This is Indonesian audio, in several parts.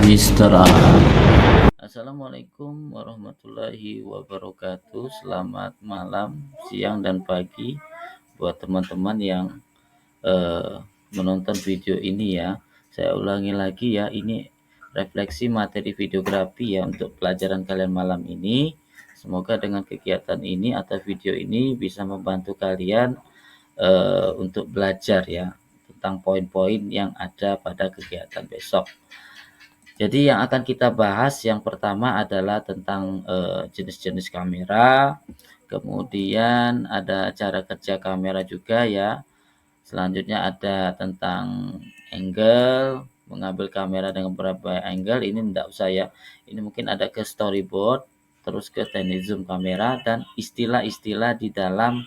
Istirahat. Assalamualaikum warahmatullahi wabarakatuh. Selamat malam, siang, dan pagi buat teman-teman yang menonton video ini ya. Saya ulangi lagi ya, ini refleksi materi videografi ya untuk pelajaran kalian malam ini. Semoga dengan kegiatan ini atau video ini bisa membantu kalian untuk belajar ya tentang poin-poin yang ada pada kegiatan besok. Jadi yang akan kita bahas yang pertama adalah tentang jenis-jenis kamera, kemudian ada cara kerja kamera juga ya. Selanjutnya ada tentang angle, mengambil kamera dengan beberapa angle, ini tidak usah ya. Ini mungkin ada ke storyboard, terus ke teknik zoom kamera dan istilah-istilah di dalam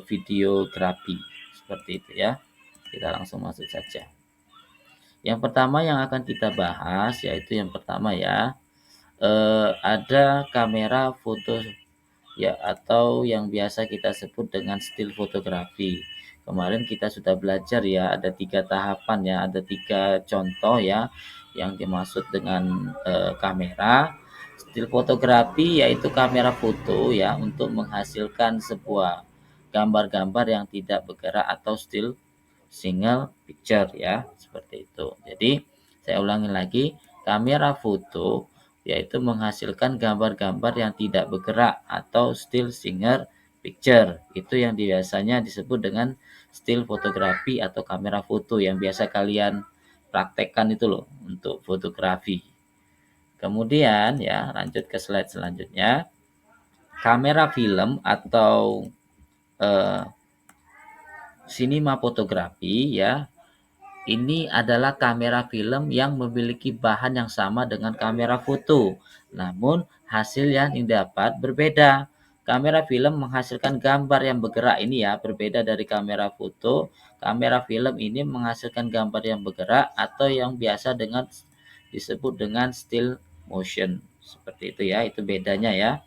videografi. Seperti itu ya. Kita langsung masuk saja. Yang pertama yang akan kita bahas yaitu yang pertama ya, ada kamera foto ya atau yang biasa kita sebut dengan still fotografi. Kemarin kita sudah belajar ya, ada 3 tahapan ya, ada 3 contoh ya yang dimaksud dengan kamera. Still fotografi yaitu kamera foto ya untuk menghasilkan sebuah gambar-gambar yang tidak bergerak atau still single picture ya, seperti itu. Jadi saya ulangi lagi, kamera foto yaitu menghasilkan gambar-gambar yang tidak bergerak atau still single picture. Itu yang biasanya disebut dengan still fotografi atau kamera foto yang biasa kalian praktekkan itu loh untuk fotografi. Kemudian ya, lanjut ke slide selanjutnya. Kamera film atau cinema fotografi ya, ini adalah kamera film yang memiliki bahan yang sama dengan kamera foto, namun hasil yang didapat berbeda. Kamera film menghasilkan gambar yang bergerak ini ya, berbeda dari kamera foto. Kamera film ini menghasilkan gambar yang bergerak atau yang biasa dengan disebut dengan still motion. Seperti itu ya, itu bedanya ya.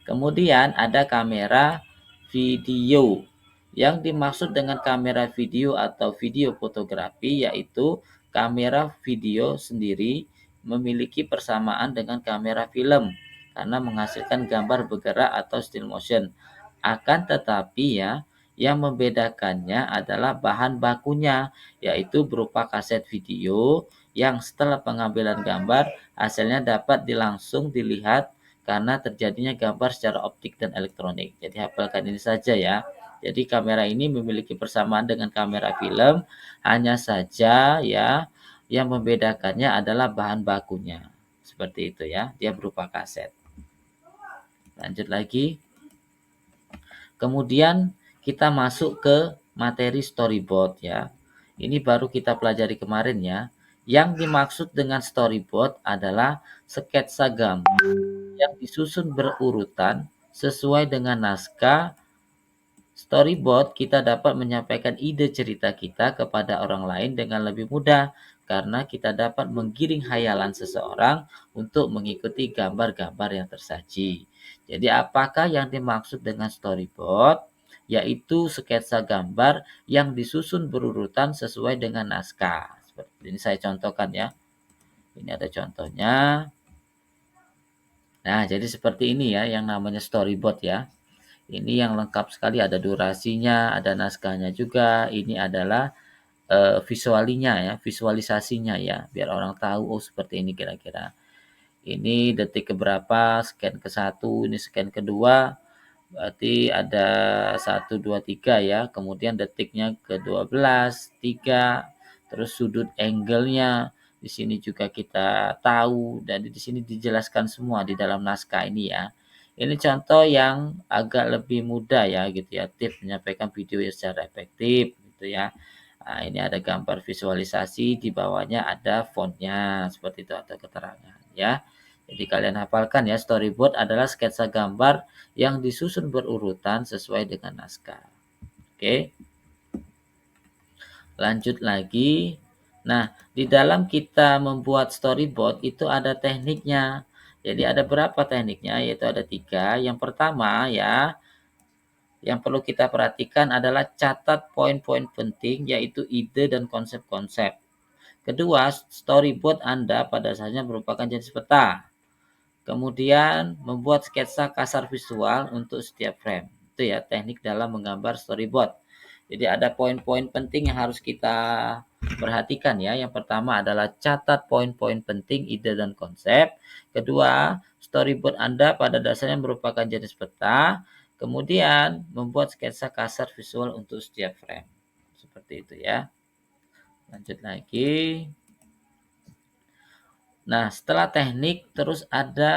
Kemudian ada kamera video. Yang dimaksud dengan kamera video atau video fotografi yaitu kamera video sendiri memiliki persamaan dengan kamera film karena menghasilkan gambar bergerak atau still motion. Akan tetapi ya, yang membedakannya adalah bahan bakunya yaitu berupa kaset video yang setelah pengambilan gambar hasilnya dapat langsung dilihat karena terjadinya gambar secara optik dan elektronik. Jadi hafalkan ini saja ya. Jadi kamera ini memiliki persamaan dengan kamera film, hanya saja ya yang membedakannya adalah bahan bakunya. Seperti itu ya, dia berupa kaset. Lanjut lagi. Kemudian kita masuk ke materi storyboard ya. Ini baru kita pelajari kemarin ya. Yang dimaksud dengan storyboard adalah sketsa gambar yang disusun berurutan sesuai dengan naskah. Storyboard kita dapat menyampaikan ide cerita kita kepada orang lain dengan lebih mudah karena kita dapat menggiring hayalan seseorang untuk mengikuti gambar-gambar yang tersaji. Jadi apakah yang dimaksud dengan storyboard? Yaitu sketsa gambar yang disusun berurutan sesuai dengan naskah. Seperti ini saya contohkan ya. Ini ada contohnya. Nah, jadi seperti ini ya yang namanya storyboard ya. Ini yang lengkap sekali, ada durasinya, ada naskahnya juga. Ini adalah visualinya ya, visualisasinya ya, biar orang tahu oh seperti ini kira-kira. Ini detik keberapa, scan ke-1, ini scan kedua, berarti ada 1, 2, 3 ya. Kemudian detiknya ke-12, 3, terus sudut angle-nya di sini juga kita tahu dan di sini dijelaskan semua di dalam naskah ini ya. Ini contoh yang agak lebih mudah ya gitu ya, tips menyampaikan video secara efektif gitu ya. Nah, ini ada gambar visualisasi, di bawahnya ada fontnya seperti itu atau keterangan ya. Jadi kalian hafalkan ya, storyboard adalah sketsa gambar yang disusun berurutan sesuai dengan naskah. Oke. Lanjut lagi. Nah, di dalam kita membuat storyboard itu ada tekniknya. Jadi ada berapa tekniknya? Yaitu ada 3. Yang pertama ya, yang perlu kita perhatikan adalah catat poin-poin penting yaitu ide dan konsep-konsep. Kedua, storyboard Anda pada dasarnya merupakan jenis peta. Kemudian membuat sketsa kasar visual untuk setiap frame. Itu ya teknik dalam menggambar storyboard. Jadi ada poin-poin penting yang harus kita perhatikan ya. Yang pertama adalah catat poin-poin penting, ide dan konsep. Kedua, storyboard Anda pada dasarnya merupakan jenis peta. Kemudian membuat sketsa kasar visual untuk setiap frame. Seperti itu ya. Lanjut lagi. Nah, setelah teknik terus ada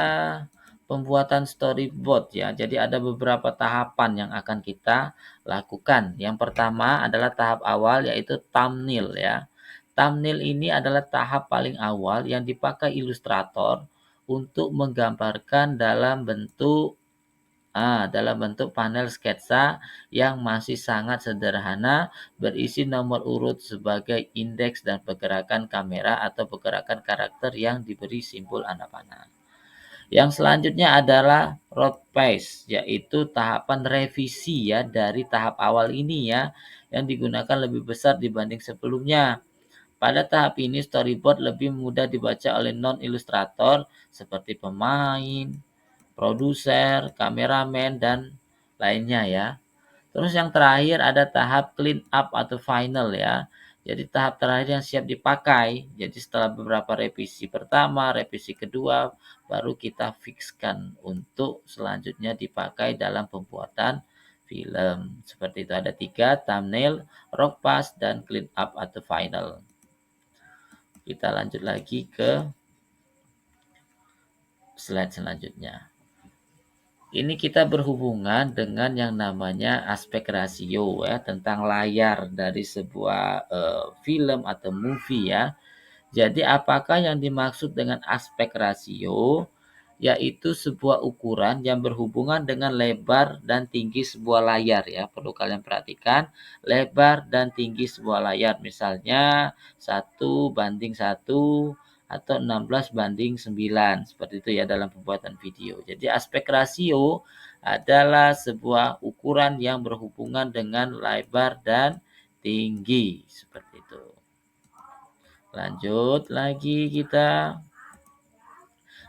pembuatan storyboard ya. Jadi ada beberapa tahapan yang akan kita lakukan. Yang pertama adalah tahap awal yaitu thumbnail ya. Thumbnail ini adalah tahap paling awal yang dipakai ilustrator untuk menggambarkan dalam bentuk panel sketsa yang masih sangat sederhana berisi nomor urut sebagai indeks dan pergerakan kamera atau pergerakan karakter yang diberi simbol anak panah. Yang selanjutnya adalah road phase, yaitu tahapan revisi ya dari tahap awal ini ya yang digunakan lebih besar dibanding sebelumnya. Pada tahap ini storyboard lebih mudah dibaca oleh non-ilustrator seperti pemain, produser, kameramen, dan lainnya ya. Terus yang terakhir ada tahap clean up atau final ya. Jadi tahap terakhir yang siap dipakai. Jadi setelah beberapa revisi pertama, revisi kedua, baru kita fixkan untuk selanjutnya dipakai dalam pembuatan film. Seperti itu ada 3, thumbnail, rock pass, dan clean up atau final. Kita lanjut lagi ke slide selanjutnya. Ini kita berhubungan dengan yang namanya aspek rasio ya, tentang layar dari sebuah film atau movie ya. Jadi apakah yang dimaksud dengan aspek rasio? Yaitu sebuah ukuran yang berhubungan dengan lebar dan tinggi sebuah layar ya. Perlu kalian perhatikan lebar dan tinggi sebuah layar. Misalnya 1:1 atau 16:9 seperti itu ya dalam pembuatan video. Jadi aspek rasio adalah sebuah ukuran yang berhubungan dengan lebar dan tinggi seperti itu. Lanjut lagi kita.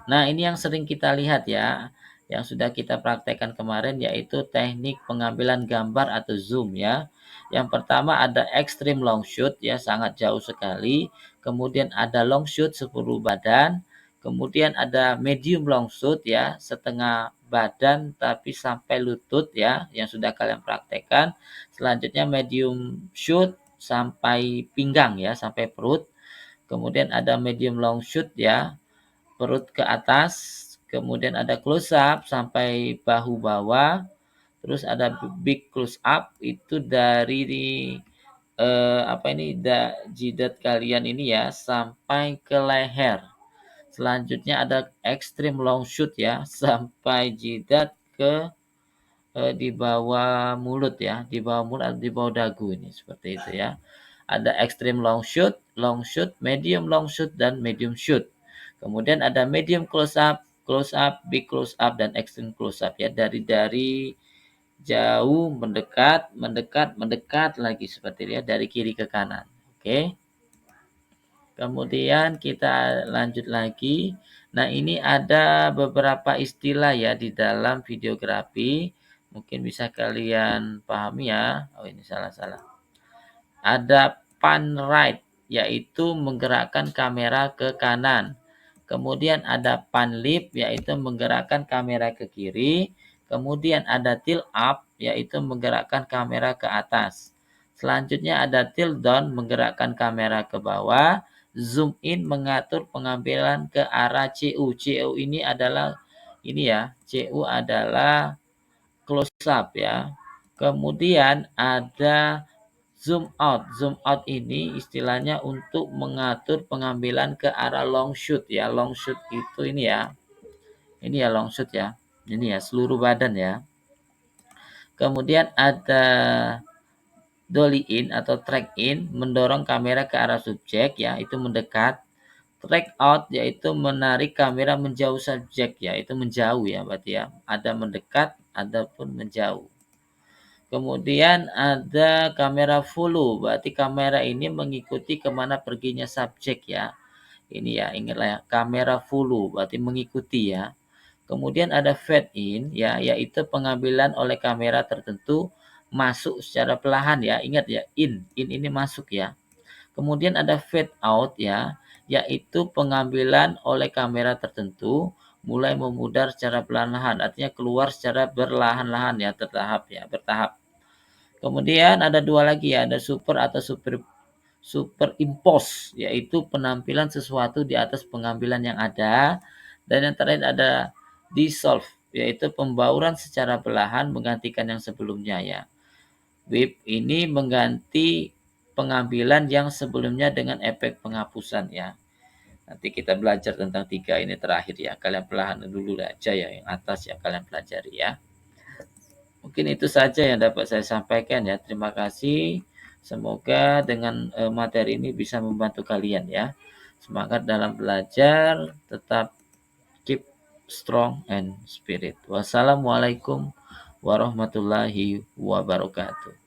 Nah, ini yang sering kita lihat ya, yang sudah kita praktekkan kemarin yaitu teknik pengambilan gambar atau zoom ya. Yang pertama ada extreme long shoot ya, sangat jauh sekali. Kemudian ada long shoot seluruh badan. Kemudian ada medium long shoot ya, setengah badan tapi sampai lutut ya, yang sudah kalian praktekkan. Selanjutnya medium shoot sampai pinggang ya, sampai perut. Kemudian ada medium long shoot ya, perut ke atas, kemudian ada close up sampai bahu bawah, terus ada big close up itu dari jidat kalian ini ya sampai ke leher. Selanjutnya ada extreme long shoot ya sampai jidat ke di bawah mulut ya, di bawah mulut atau di bawah dagu ini seperti itu ya. Ada extreme long shoot, medium long shoot dan medium shoot. Kemudian ada medium close up, big close up dan extreme close up ya dari jauh mendekat, mendekat, mendekat lagi seperti itu ya dari kiri ke kanan. Oke. Kemudian kita lanjut lagi. Nah, ini ada beberapa istilah ya di dalam videografi. Mungkin bisa kalian pahami ya. Oh, ini salah-salah. Ada pan right, yaitu menggerakkan kamera ke kanan. Kemudian ada pan left, yaitu menggerakkan kamera ke kiri. Kemudian ada tilt up, yaitu menggerakkan kamera ke atas. Selanjutnya ada tilt down, menggerakkan kamera ke bawah. Zoom in, mengatur pengambilan ke arah CU. CU ini adalah CU adalah close up ya. Kemudian ada zoom out. Zoom out ini istilahnya untuk mengatur pengambilan ke arah long shoot ya. Long shoot itu ini ya. Ini ya long shoot ya. Ini ya seluruh badan ya. Kemudian ada dolly in atau track in, mendorong kamera ke arah subjek ya, itu mendekat. Track out yaitu menarik kamera menjauh subjek ya, itu menjauh ya berarti ya. Ada mendekat, ada pun menjauh. Kemudian ada kamera follow, berarti kamera ini mengikuti kemana perginya subjek ya. Ini ya, ingatlah ya, kamera follow berarti mengikuti ya. Kemudian ada fade in ya, yaitu pengambilan oleh kamera tertentu masuk secara perlahan ya. Ingat ya, in ini masuk ya. Kemudian ada fade out ya, yaitu pengambilan oleh kamera tertentu mulai memudar secara perlahan-lahan, artinya keluar secara berlahan-lahan ya, bertahap. Kemudian ada dua lagi ya, ada super atau superimpose, yaitu penampilan sesuatu di atas pengambilan yang ada. Dan yang terakhir ada dissolve, yaitu pembauran secara perlahan menggantikan yang sebelumnya ya. Whip ini mengganti pengambilan yang sebelumnya dengan efek penghapusan ya. Nanti kita belajar tentang tiga ini terakhir ya. Kalian perlahan dulu aja ya, yang atas ya kalian pelajari ya. Mungkin itu saja yang dapat saya sampaikan ya. Terima kasih. Semoga dengan materi ini bisa membantu kalian ya. Semangat dalam belajar, tetap keep strong and spirit. Wassalamualaikum warahmatullahi wabarakatuh.